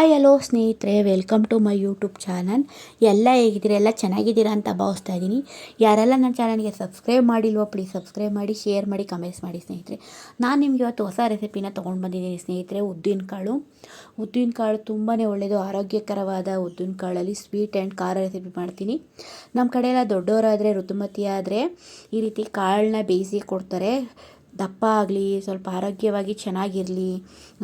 Hi hello ಸ್ನೇಹಿತರೆ, welcome to my YouTube channel. ಎಲ್ಲ ಹೇಗಿದ್ದೀರಾ? ಎಲ್ಲ ಚೆನ್ನಾಗಿದ್ದೀರಾ ಅಂತ ಭಾವಿಸ್ತಾ ಇದ್ದೀನಿ. ಯಾರೆಲ್ಲ ನನ್ನ ಚಾನಲ್ಗೆ ಸಬ್ಸ್ಕ್ರೈಬ್ ಮಾಡಿಲ್ವೋ ಪ್ಲೀಸ್ ಸಬ್ಸ್ಕ್ರೈಬ್ ಮಾಡಿ, ಶೇರ್ ಮಾಡಿ, ಕಮೆಂಟ್ಸ್ ಮಾಡಿ ಸ್ನೇಹಿತರೆ. ನಾನು ನಿಮಗೆ ಇವತ್ತು ಹೊಸ ರೆಸಿಪಿನ ತೊಗೊಂಡು ಬಂದಿದ್ದೀನಿ ಸ್ನೇಹಿತರೆ. ಉದ್ದಿನ ಕಾಳು ತುಂಬಾ ಒಳ್ಳೆಯದು. ಆರೋಗ್ಯಕರವಾದ ಉದ್ದಿನ ಕಾಳಲ್ಲಿ ಸ್ವೀಟ್ ಆ್ಯಂಡ್ ಖಾರ ರೆಸಿಪಿ ಮಾಡ್ತೀನಿ. ನಮ್ಮ ಕಡೆ ಎಲ್ಲ ದೊಡ್ಡವರಾದರೆ, ಋತುಮತಿ ಆದರೆ ಈ ರೀತಿ ಕಾಳನ್ನ ಬೇಯಿಸಿ ಕೊಡ್ತಾರೆ. ದಪ್ಪ ಆಗಲಿ, ಸ್ವಲ್ಪ ಆರೋಗ್ಯವಾಗಿ ಚೆನ್ನಾಗಿರಲಿ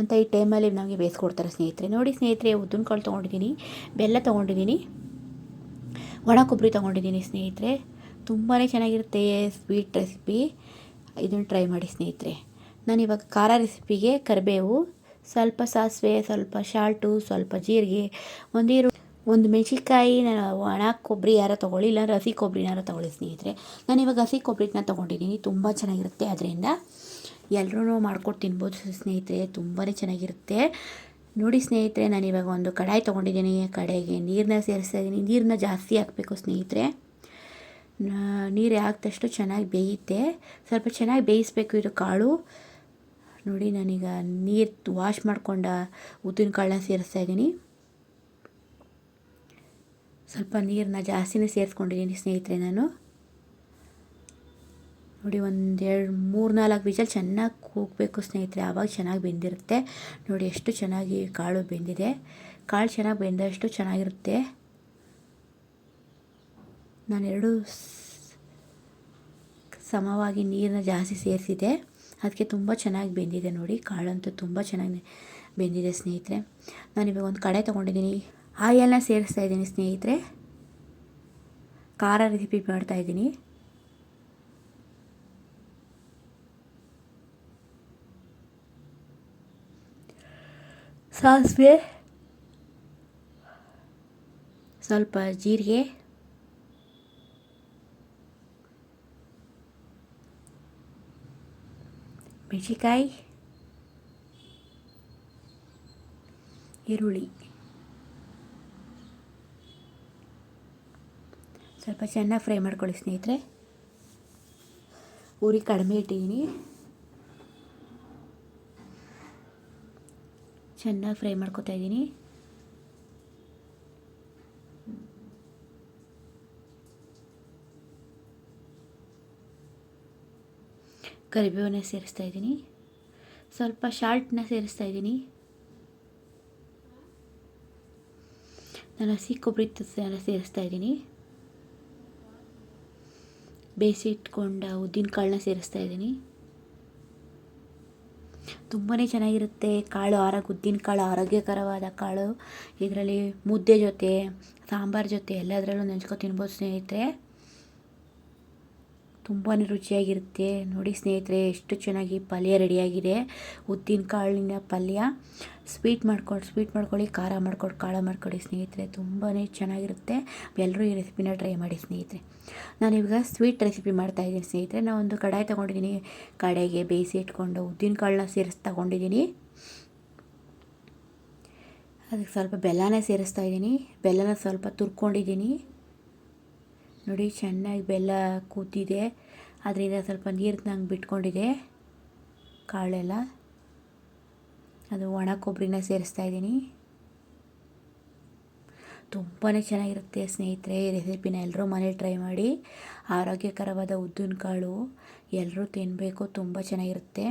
ಅಂತ ಈ ಟೈಮಲ್ಲಿ ನಮಗೆ ಬೇಯಿಸ್ಕೊಡ್ತಾರೆ ಸ್ನೇಹಿತರೆ. ನೋಡಿ ಸ್ನೇಹಿತರೆ, ಉದ್ದಿನ ಕಾಳು ತೊಗೊಂಡಿದ್ದೀನಿ, ಬೆಲ್ಲ ತೊಗೊಂಡಿದ್ದೀನಿ, ಒಣ ಕೊಬ್ಬರಿ ತೊಗೊಂಡಿದ್ದೀನಿ ಸ್ನೇಹಿತರೆ. ತುಂಬಾ ಚೆನ್ನಾಗಿರುತ್ತೆ ಸ್ವೀಟ್ ರೆಸಿಪಿ. ಇದನ್ನು ಟ್ರೈ ಮಾಡಿ ಸ್ನೇಹಿತರೆ. ನಾನಿವಾಗ ಖಾರ ರೆಸಿಪಿಗೆ ಕರಿಬೇವು, ಸ್ವಲ್ಪ ಸಾಸಿವೆ, ಸ್ವಲ್ಪ ಶಾಲ್ಟು, ಸ್ವಲ್ಪ ಜೀರಿಗೆ, ಒಂದು ಮೆಣಸಿನ್ಕಾಯಿ, ಒಣ ಕೊಬ್ಬರಿ ಯಾರು ತೊಗೊಳ್ಳಿ, ಇಲ್ಲಾಂದ್ರೆ ಹಸಿ ಕೊಬ್ಬರಿನಾರು ತೊಗೊಳ್ಳಿ ಸ್ನೇಹಿತರೆ. ನಾನಿವಾಗ ಹಸಿ ಕೊಬ್ಬರಿನ ತೊಗೊಂಡಿದ್ದೀನಿ. ತುಂಬ ಚೆನ್ನಾಗಿರುತ್ತೆ. ಅದರಿಂದ ಎಲ್ಲರೂ ಮಾಡ್ಕೊಟ್ಟು ತಿನ್ಬೋದು ಸ್ನೇಹಿತರೆ. ತುಂಬಾ ಚೆನ್ನಾಗಿರುತ್ತೆ. ನೋಡಿ ಸ್ನೇಹಿತರೆ, ನಾನಿವಾಗ ಒಂದು ಕಡಾಯಿ ತೊಗೊಂಡಿದ್ದೀನಿ. ಕಡಾಯಿಗೆ ನೀರನ್ನ ಸೇರಿಸ್ತಾ ಇದ್ದೀನಿ. ನೀರನ್ನ ಜಾಸ್ತಿ ಹಾಕಬೇಕು ಸ್ನೇಹಿತರೆ. ನೀರು ಹಾಕಿದಷ್ಟು ಚೆನ್ನಾಗಿ ಬೇಯುತ್ತೆ. ಸ್ವಲ್ಪ ಚೆನ್ನಾಗಿ ಬೇಯಿಸಬೇಕು ಇದು ಕಾಳು. ನೋಡಿ, ನಾನೀಗ ನೀರು ವಾಶ್ ಮಾಡ್ಕೊಂಡ ಉದ್ದಿನ ಕಾಳನ್ನ ಸೇರಿಸ್ತಾ ಇದ್ದೀನಿ. ಸ್ವಲ್ಪ ನೀರನ್ನ ಜಾಸ್ತಿನೇ ಸೇರಿಸ್ಕೊಂಡಿದ್ದೀನಿ ಸ್ನೇಹಿತರೆ. ನಾನು ನೋಡಿ, ಮೂರು ನಾಲ್ಕು ವಿಷಲ್ ಚೆನ್ನಾಗಿ ಕೂಗಬೇಕು ಸ್ನೇಹಿತರೆ. ಆವಾಗ ಚೆನ್ನಾಗಿ ಬೆಂದಿರುತ್ತೆ. ನೋಡಿ ಎಷ್ಟು ಚೆನ್ನಾಗಿ ಕಾಳು ಬೆಂದಿದೆ. ಕಾಳು ಚೆನ್ನಾಗಿ ಬೆಂದಷ್ಟು ಚೆನ್ನಾಗಿರುತ್ತೆ. ನಾನೆರಡು ಸಮವಾಗಿ ನೀರನ್ನ ಜಾಸ್ತಿ ಸೇರಿಸಿದೆ, ಅದಕ್ಕೆ ತುಂಬ ಚೆನ್ನಾಗಿ ಬೆಂದಿದೆ. ನೋಡಿ, ಕಾಳಂತೂ ತುಂಬ ಚೆನ್ನಾಗಿ ಬೆಂದಿದೆ ಸ್ನೇಹಿತರೆ. ನಾನಿವಾಗ ಒಂದು ಕಡಾಯಿ ತೊಗೊಂಡಿದ್ದೀನಿ. ಆಯಿಲ್ನ ಸೇರಿಸ್ತಾ ಇದ್ದೀನಿ ಸ್ನೇಹಿತರೆ. ಖಾರ ರೆಸಿಪಿ ಮಾಡ್ತಾಯಿದ್ದೀನಿ. ಸಾಸಿವೆ, ಸ್ವಲ್ಪ ಜೀರಿಗೆ, ಮೆಣಸಿನ್ಕಾಯಿ, ಈರುಳ್ಳಿ ಸ್ವಲ್ಪ ಚೆನ್ನಾಗಿ ಫ್ರೈ ಮಾಡ್ಕೊಳ್ಳಿ ಸ್ನೇಹಿತರೆ. ಉರಿ ಕಡಿಮೆ ಇಟ್ಟಿದ್ದೀನಿ. ಚೆನ್ನಾಗಿ ಫ್ರೈ ಮಾಡ್ಕೊತಾ ಇದ್ದೀನಿ. ಕರಿಬೇವನ್ನ ಸೇರಿಸ್ತಾ ಇದ್ದೀನಿ. ಸ್ವಲ್ಪ ಶಾಲ್ಟನ್ನ ಸೇರಿಸ್ತಾ ಇದ್ದೀನಿ. ನಾನು ಹಸಿ ಕೊಬ್ಬರಿ ತುರಿನ ಸೇರಿಸ್ತಾ ಇದ್ದೀನಿ. ಬೇಯಿಸಿ ಇಟ್ಕೊಂಡ ಉದ್ದಿನ ಕಾಳನ್ನ ಸೇರಿಸ್ತಾ ಇದ್ದೀನಿ. ತುಂಬಾ ಚೆನ್ನಾಗಿರುತ್ತೆ ಕಾಳು. ಉದ್ದಿನ ಕಾಳು ಆರೋಗ್ಯಕರವಾದ ಕಾಳು. ಇದರಲ್ಲಿ ಮುದ್ದೆ ಜೊತೆ, ಸಾಂಬಾರು ಜೊತೆ ಎಲ್ಲದರಲ್ಲೂ ನೆಂಚ್ಕೊ ತಿನ್ಬೋದು ಸ್ನೇಹಿತರೆ. ತುಂಬಾ ರುಚಿಯಾಗಿರುತ್ತೆ. ನೋಡಿ ಸ್ನೇಹಿತರೆ, ಎಷ್ಟು ಚೆನ್ನಾಗಿ ಪಲ್ಯ ರೆಡಿಯಾಗಿದೆ. ಉದ್ದಿನ ಕಾಳಿನ ಪಲ್ಯ. ಸ್ವೀಟ್ ಮಾಡ್ಕೊಳ್ಳಿ, ಖಾರ ಮಾಡ್ಕೊಳ್ಳಿ ಸ್ನೇಹಿತರೆ. ತುಂಬಾ ಚೆನ್ನಾಗಿರುತ್ತೆ. ಎಲ್ಲರೂ ಈ ರೆಸಿಪಿನ ಟ್ರೈ ಮಾಡಿ ಸ್ನೇಹಿತರೆ. ನಾನಿವಾಗ ಸ್ವೀಟ್ ರೆಸಿಪಿ ಮಾಡ್ತಾಯಿದ್ದೀನಿ ಸ್ನೇಹಿತರೆ. ನಾನು ಒಂದು ಕಡಾಯಿ ತೊಗೊಂಡಿದ್ದೀನಿ. ಕಡಾಯಿಗೆ ಬೇಯಿಸಿ ಇಟ್ಕೊಂಡು ಉದ್ದಿನ ಕಾಳನ್ನ ತಗೊಂಡಿದ್ದೀನಿ. ಅದಕ್ಕೆ ಸ್ವಲ್ಪ ಬೆಲ್ಲನ ಸೇರಿಸ್ತಾ ಇದ್ದೀನಿ. ಬೆಲ್ಲನ ಸ್ವಲ್ಪ ತುರ್ಕೊಂಡಿದ್ದೀನಿ. ನೋಡಿ, ಚೆನ್ನಾಗಿ ಬೆಲ್ಲ ಕೂತಿದೆ. ಅದರಿಂದ ಸ್ವಲ್ಪ ನೀರು ನಂಗೆ ಬಿಟ್ಕೊಂಡಿದೆ ಕಾಳೆಲ್ಲ. ಅದು ಒಣ ಕೊಬ್ಬರಿನ ಸೇರಿಸ್ತಾ ಇದ್ದೀನಿ. ತುಂಬಾ ಚೆನ್ನಾಗಿರುತ್ತೆ ಸ್ನೇಹಿತರೆ. ಈ ರೆಸಿಪಿನ ಎಲ್ಲರೂ ಮನೇಲಿ ಟ್ರೈ ಮಾಡಿ. ಆರೋಗ್ಯಕರವಾದ ಉದ್ದಿನ ಕಾಳು ಎಲ್ಲರೂ ತಿನ್ನಬೇಕು. ತುಂಬ ಚೆನ್ನಾಗಿರುತ್ತೆ.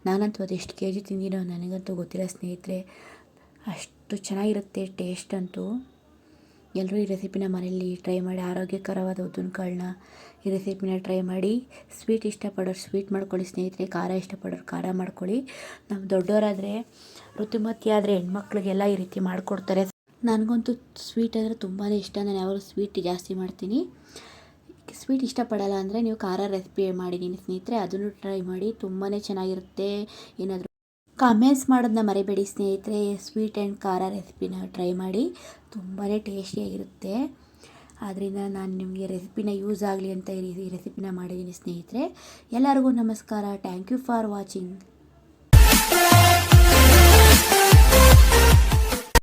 ನಾನಂತೂ ಅದೆಷ್ಟು ಕೆಜಿ ತಿಂದಿನೋ ನನಗಂತೂ ಗೊತ್ತಿಲ್ಲ ಸ್ನೇಹಿತರೆ. ಅಷ್ಟು ಚೆನ್ನಾಗಿರುತ್ತೆ ಟೇಸ್ಟ್ ಅಂತೂ. ಎಲ್ಲರೂ ಈ ರೆಸಿಪಿನ ಮನೆಯಲ್ಲಿ ಟ್ರೈ ಮಾಡಿ. ಆರೋಗ್ಯಕರವಾದ ಉದ್ದಿನ ಕಾಳನ್ನ ಈ ರೆಸಿಪಿನ ಟ್ರೈ ಮಾಡಿ. ಸ್ವೀಟ್ ಇಷ್ಟಪಡೋರು ಸ್ವೀಟ್ ಮಾಡ್ಕೊಳ್ಳಿ ಸ್ನೇಹಿತರೆ. ಖಾರ ಇಷ್ಟಪಡೋರು ಖಾರ ಮಾಡ್ಕೊಳ್ಳಿ. ನಮ್ಮ ದೊಡ್ಡವರಾದರೆ, ಋತುಮತಿ ಆದರೆ ಹೆಣ್ಮಕ್ಳಿಗೆಲ್ಲ ಈ ರೀತಿ ಮಾಡಿಕೊಡ್ತಾರೆ. ನನಗಂತೂ ಸ್ವೀಟ್ ಅಂದರೆ ತುಂಬಾ ಇಷ್ಟ. ನಾನು ಯಾವಾಗಲೂ ಸ್ವೀಟ್ ಜಾಸ್ತಿ ಮಾಡ್ತೀನಿ. ಸ್ವೀಟ್ ಇಷ್ಟಪಡಲ್ಲ ಅಂದರೆ ನೀವು ಖಾರ ರೆಸಿಪಿ ಮಾಡಿದ್ದೀನಿ ಸ್ನೇಹಿತರೆ, ಅದನ್ನು ಟ್ರೈ ಮಾಡಿ. ತುಂಬಾ ಚೆನ್ನಾಗಿರುತ್ತೆ. ಏನಾದರೂ ಕಮೆಂಟ್ಸ್ ಮಾಡೋದನ್ನ ಮರಿಬೇಡಿ ಸ್ನೇಹಿತರೆ. ಸ್ವೀಟ್ ಆ್ಯಂಡ್ ಖಾರ ರೆಸಿಪಿನ ಟ್ರೈ ಮಾಡಿ. ತುಂಬಾ ಟೇಸ್ಟಿಯಾಗಿರುತ್ತೆ. ಆದ್ದರಿಂದ ನಾನು ನಿಮಗೆ ರೆಸಿಪಿನ ಯೂಸ್ ಆಗಲಿ ಅಂತ ಈ ರೆಸಿಪಿನ ಮಾಡಿದ್ದೀನಿ ಸ್ನೇಹಿತರೆ. ಎಲ್ಲರಿಗೂ ನಮಸ್ಕಾರ. Thank you for watching.